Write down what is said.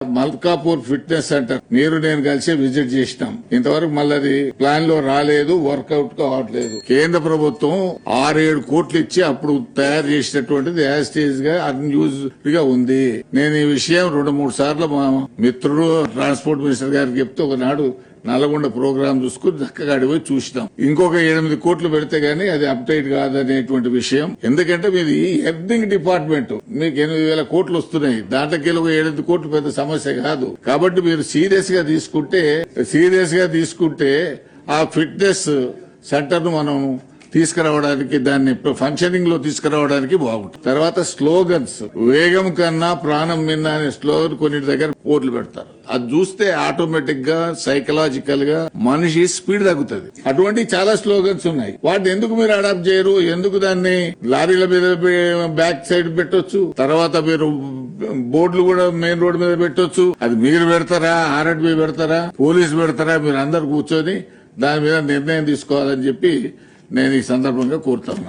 Malkapur fitness centre మీరు నేను కలిసి విజిట్ చేసినాం. ఇంతవరకు మళ్ళీ అది ప్లాన్ లో రాలేదు, వర్కౌట్ కావట్లేదు. కేంద్ర ప్రభుత్వం 6-7 కోట్లు ఇచ్చి అప్పుడు తయారు చేసినటువంటిది యాస్టేజ్ గా అన్యూజ్డ్ గా ఉంది. నేను ఈ విషయం 2-3 సార్లు మా మిత్రుడు ట్రాన్స్పోర్ట్ మినిస్టర్ గారికి చెప్తే ఒకనాడు నల్గొండ ప్రోగ్రామ్ చూసుకుని చక్కగా అడిగిపోయి చూసినాం. ఇంకొక 8 కోట్లు పెడితే గానీ అది అప్డేట్ కాదనేటువంటి విషయం. ఎందుకంటే మీది ఎర్నింగ్ డిపార్ట్మెంట్, మీకు 8,000 కోట్లు వస్తున్నాయి. దాంట్లోకి ఒక 7 కోట్లు పెద్ద సమస్య కాదు. కాబట్టి మీరు సీరియస్ గా తీసుకుంటే ఆ ఫిట్నెస్ సెంటర్ ను మనం తీసుకురావడానికి, దాన్ని ఫంక్షనింగ్ లో తీసుకురావడానికి బాగుంటుంది. తర్వాత స్లోగన్స్, వేగం కన్నా ప్రాణం మిన్న అనే స్లోగన్ కొన్ని దగ్గర బోర్డులు పెడతారు. అది చూస్తే ఆటోమేటిక్ గా సైకలాజికల్ గా మనిషి స్పీడ్ తగ్గుతుంది. అటువంటి చాలా స్లోగన్స్ ఉన్నాయి. వాటిని ఎందుకు మీరు అడాప్ట్ చేయరు? ఎందుకు దాన్ని లారీల మీద బ్యాక్ సైడ్ పెట్టొచ్చు, తర్వాత మీరు బోర్డులు కూడా మెయిన్ రోడ్ మీద పెట్టొచ్చు. అది మీరు పెడతారా, ఆర్ఎండ్బి పెడతారా, పోలీసు పెడతారా? మీరు అందరు కూర్చొని దాని మీద నిర్ణయం తీసుకోవాలని చెప్పి నేను ఈ సందర్భంగా కోరుతున్నాను.